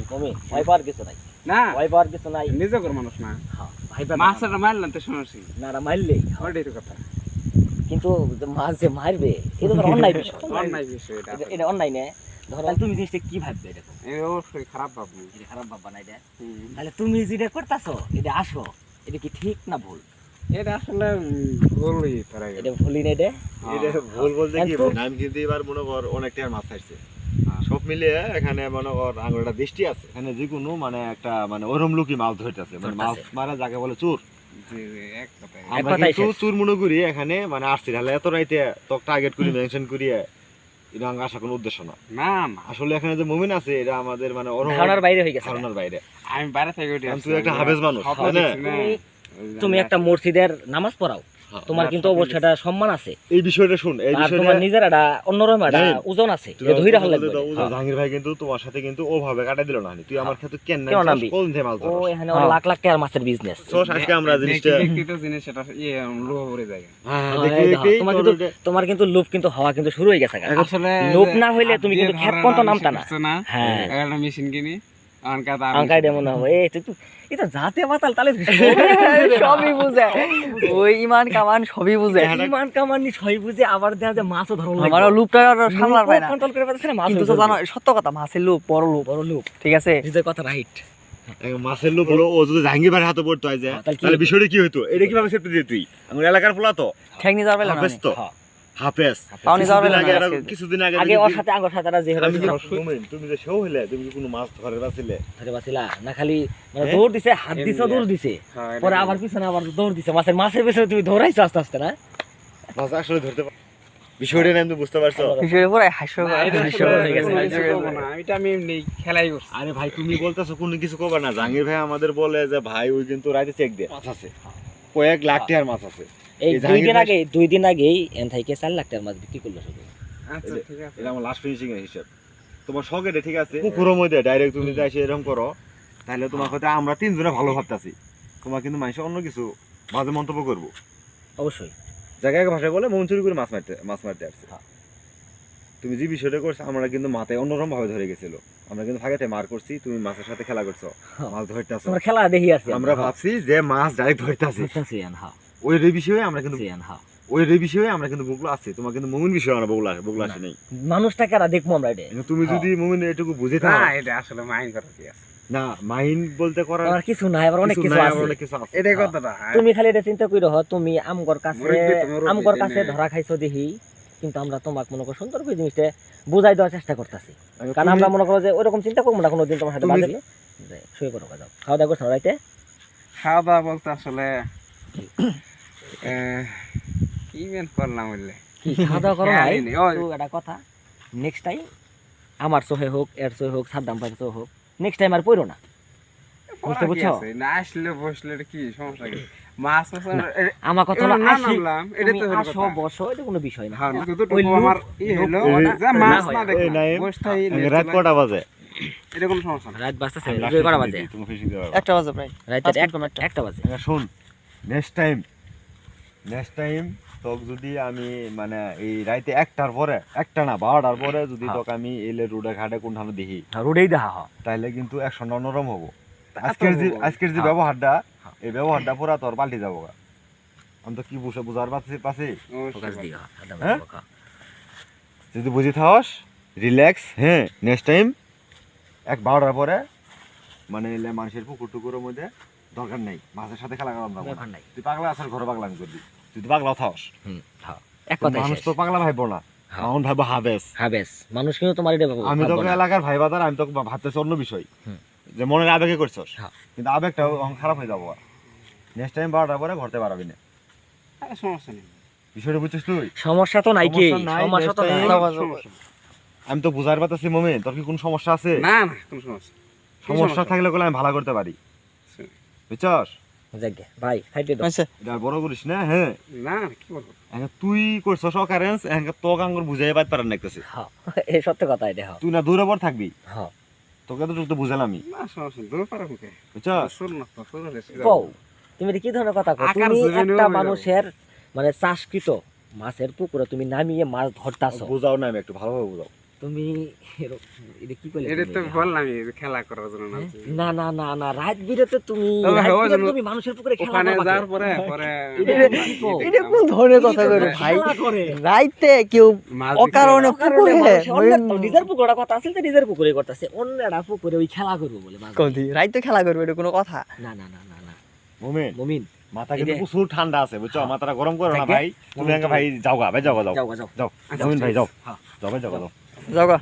তুমি ভয় পাওয়ার কিছু নাই না ভয় পাওয়ার কিছু নাই নিজের মানুষ না হ্যাঁ ভাই পাবে মাছটা মারলাম তো সমস্যা না না মারলেই ওটাই তো কথা কিন্তু মাছ যে মারবে এটা তো অন্যায় বিষয় অন্যায় বিষয় এটা এটা অন্যায় না ধরো তুমি জিনিসটা কি ভাববে এটা এই অবশ্যই খারাপ ভাববো এটা খারাপ ভাববা না এটা তাহলে তুমি যেটা করতেছো এটা আসো এটা কি ঠিক না ভুল এটা আসলে ভুলই তারা এটা ভুলই না এটা এটা ভুল বলতে কি একদম। আমি কিন্তু এবার মনে কর অনেকটা মাছ খাইছে সব মিলিয়ে এখানে মনে কর আঙুলটা দৃষ্টি আছে এখানে যে কোনো মানে একটা মানে ওরম লুকি মাছ ধরতেছে মানে মাছ মারা যাকে বলে চোর জি এক কথা আমরা কথাই কিন্তু শেষ। চোর মনে করি এখানে মানে আসছি তাহলে এত রাইতে তো টার্গেট করি মেনশন করিয়ে এটা আমার আসা কোনো উদ্দেশ্য না না না আসলে এখানে যে মুমিন আছে এটা আমাদের মানে ধারণার বাইরে হয়ে গেছে ধারণার বাইরে আমি বাইরে থেকে উঠে তুই একটা হাফেজ মানুষ তাই না তুমি একটা মসজিদের নামাজ পড়াও তোমার কিন্তু অবশ্যই একটা সম্মান আছে এই বিষয়টা শুন এই আর বিষয়টা তোমার নিজের একটা অন্যরকম একটা জাহিদ, ওজন আছে তুই যে ধইরা হল আমাকে তো জাহাঙ্গীর ভাই কিন্তু তোমার সাথে কিন্তু ওভাবে কাটাই দিল না তুই আমার ক্ষেত্রে কেন কেন নামবি? কোন থেকে মাছ ও ধরছ এখানে ওর লাখ লাখ টাকার মাছের বিজনেস তো আজকে আমরা জিনিসটা ব্যক্তিগত জিনিস এটা লোভ ভরে যায় হ্যাঁ হ্যাঁ, দেখি এই দেখি দেখো, তোমার কিন্তু লোভ কিন্তু হওয়া কিন্তু শুরু হয়ে গেছে আসলে লোভ না হইলে তুমি কিন্তু খেত পর্যন্ত নামতা না না হ্যাঁ একটা মেশিন কিনি আঙ্কাই ডেমো না হবে এই তুই এটা জাতে মাতাল তাহলে সবই বুঝে ওই ইমান কামান সবই বুঝে ইমান কামানি সই বুঝে আবার দেখা যায় মাছও ধরন লাগে আমারও লুপটা সামলার পায় না কন্ট্রোল করে পারতেছ না মাছ কিন্তু তো জানো সত্য কথা মাছের লুপ বড় লুপ বড় লোভ ঠিক আছে নিজের কথা রাইট মাছের লোক হলো ও যদি জাহাঙ্গীর ভাইয়ের হাতে পড়তো হয় যে তাহলে কি তাহলে হতো? বিষয়টা কি হতো এটা কিভাবে সেফটি দিয়ে তুই আমার এলাকার পোলা তো ঠেকনি যাওয়ার বেলা হাফেজ তো হাফেজ পাওনি যাওয়ার বেলা কিছুদিন আগে আগে ওর সাথে আঙ্গর সাথে তারা যে আমি কি তুমি যে সেও হইলে তুমি কি কোনো মাছ ধরে বাঁচিলে ধরে বাছিলা না খালি মানে দৌড় দিছে হাত দিছে দৌড় দিছে পরে আবার পিছনে আবার দৌড় দিছে মাছের পেছনে তুমি দৌড়াইছো আস্তে আস্তে না মাছ আসলে ধরতে বিষয়টা না আমি বুঝতে পারছো বিষয়ের উপরে হাস্য আমি এমনি খেলাই করছি আরে ভাই তুমি বলতেছো কোনো কিছু করবে না জাহাঙ্গীর ভাই আমাদের বলে যে ভাই ওই কিন্তু রাতে চেক দে মাছ আছে কয়েক লাখ টাকার মাছ আছে এই এই জাহাঙ্গীর দুই দিন আগেই এন থেকে 4 লাখ টাকার মাছ বিক্রি করলো শুধু আচ্ছা ঠিক আছে এটা আমার লাস্ট ফিনিশিং এর হিসাব তোমার শখের ঠিক আছে পুকুরের মধ্যে ডাইরেক্ট তুমি যাই এরকম করো তাহলে তোমার কথা আমরা তিনজনে ভালো ভাবতাছি তোমার কিন্তু মানুষ অন্য কিছু বাজে মন্তব্য করবো অবশ্যই জায়গায় ভাষায় বলে মন চুরি করে মাছ মারতে আসছে তুমি যে বিষয়টা করছো আমরা কিন্তু মাথায় অন্যরকম ভাবে ধরে গেছিল আমরা কিন্তু ভাগেতে মার করছি তুমি মাছের সাথে খেলা করছো মাছ ধরতেছো তোমার খেলা দেখি আসছে আমরা ভাবছি যে মাছ ডাইরেক্ট ধরতেছি ওই বিষয়ে আমরা কিন্তু ওই বিষয়ে আমরা কিন্তু বগুলা আছে তোমার কিন্তু মুমিন বিষয়ে আমরা বগুলা আসে নেই মানুষটা কারা দেখবো আমরা এটা কিন্তু তুমি যদি মুমিন এটুকু বুঝে না থাকো এটা আসলে মাইন্ড করা কি আছে না মাইন্ড বলতে করার আর কিছু নাই আবার অনেক কিছু নাই, আছে অনেক কিছু আছে এটাই কথাটা তুমি খালি এটা চিন্তা কইরো তুমি আমগর কাছে মুরব্বি তো মুরব্বি, আমগর কাছে তাই না? ধরা খাইছো দেখি কিন্তু আমরা তোমাকে মনে করো সুন্দর করে জিনিসটা বুঝাই দেওয়ার চেষ্টা করতেছি কারণ তুমি- আমরা মনে করো যে ওইরকম চিন্তা করবো না কোনোদিন তোমার সাথে তুমি- বাজে শুয়ে করো যাও খাওয়া দাওয়া করছো রাইতে খাওয়া দাওয়া বলতে আসলে কি মেন করলাম বললে কি খাওয়া দাওয়া করো নাই খেয়ালই নেই, ওই। তো একটা কথা নেক্সট টাইম আমার চোহে হোক এর চোহে হোক সাদ্দাম ভাইয়ের চোহে হোক নেক্সট টাইম আর পড়ো না বুঝতে পড়া কি পারছো? আছে? না আসলে বসলে এটা কি সমস্যা কি মাছ মাছ আমার কথা হলো না আসি নামলাম এটা তো হলো আসো কথা বসো এটা কোনো বিষয় না হ্যাঁ ওই যতটুকু লোক- আমার ই হলো লোক- যে মাছ না না হয়। এই নাই, দেখলাম বসটাই রাত কটা বাজে এটা কোনো সমস্যা না রাত বাজতেছে আমি last দুই কটা finish বাজে দিই, তুমি finish দিতে পারবে। একটা বাজে প্রায় রাতে পাঁচ মিনিট কম একটা। একটা বাজে শোন নেক্সট টাইম তোকে যদি আমি মানে এই রাইতে একটার পরে একটা না 12টার পরে যদি হ্যাঁ। তোকে আমি এলে রোডে ঘাটে কোনখানে দেখি রোডেই দেখা হয় তাইলে কিন্তু অ্যাকশন অন্যরকম হবো তা তো আজকের যে হ্যাঁ। ব্যবহারটা হ্যাঁ। এই ব্যবহারটা পুরা তোর পাল্টে যাবো গা। আমি তো কি বুঝার পাচ্ছি ফোকাস দিকে হ্যাঁ? যদি বুঝি থাকস রিল্যাক্স হ্যাঁ নেক্সট টাইম 12টার পরে মানে এলে মানুষের পুকুর টুকুরের মধ্যে দরকার নেই মাছের সাথে খেলা করার দরকার দরকার নাই। নাই তুই পাগলা আসার ঘরে পাগলামি করবি তুই তো পাগলাও থাকস এক কথা মানুষ তো পাগলা ভাইবো না হ্যাঁ। আমার ভাইবো হাবেস হাবেস মানুষ কিন্তু তোমার এটা আমি ভাববো তোকে না। এলাকার ভাই বাদার আমি তোকে ভাবতেছি অন্য বিষয় হুম। যে মনের আবেগে করছস হ্যাঁ। কিন্তু আবেগটা খারাপ হয়ে যাবো নেক্সট টাইম 12টার পরে ঘরতে পারবি না সমস্যা নেই বিষয়টা বুঝছিস তুই সমস্যা তো নাই কি সমস্যা নাই, সমস্যা তো next নাই। time- সমস্যা নেই। আমি তো বুঝার পারতেছি মোমেন তোর কি কোনো সমস্যা আছে না না কোনো সমস্যা সমস্যা থাকলে বলে আমি ভালো করতে পারি বুঝছস যাকে ভাই সাইডে দাও আচ্ছা এটা আর বড় করিস না হ্যাঁ না কি বলবো এখন তুই করছস অকারেন্স এখন তোকে আঙ্গুর বুঝাই পাইতে পারেন নাইতেছি হ্যাঁ এই সত্য কথা এটা হ্যাঁ তুই না দূরে পর থাকবি হ্যাঁ তোকে তো তো বুঝালামই না সমস্যা নেই দূর পারা মুখে বুঝছস শুন না শুন কও তুমি এটা কি ধরনের কথা কও আকার তুমি জমিনেও একটা হয়ে যাবে। মানুষের মানে চাষকৃত মাছের পুকুরে তুমি নামিয়ে মাছ ধরতাছো বুঝাও না আমি একটু ভালোভাবে বুঝাও তুমি এটা কি করলে এটা তো তুমি? বললাম খেলা করার জন্য না না না না না রাত বিরেতে তুমি তবে রাত ওই বিরেতে জন্য তুমি মানুষের পুকুরে খেলা ওখানে করবা যাওয়ার কে? পরে পরে এটা কোন ধরনের কথা কইরে ভাই খেলা করে রাইতে কেউ মাছ অকারণে কারণে পুকুরে মানুষ অন্যের তো নিজের পুকুরে কথা আছে তো নিজের পুকুরে করতেছে অন্যরা পুকুরে ওই খেলা করবো বলে মাছ ধরে। কদি রাইতে খেলা করবে এটা কোনো কথা না না না না না মোমেন মুমিন মাথা কিন্তু এটা- প্রচুর ঠান্ডা আছে বুঝছো হ্যাঁ। মাথাটা গরম করো না থাকে? ভাই তুমি আগে ভাই যাও গা ভাই যাও গা যাও যাও গা, যাও যাও মোমিন ভাই যাও হ্যাঁ। যাও ভাই যাও গা, যাও যাও গা।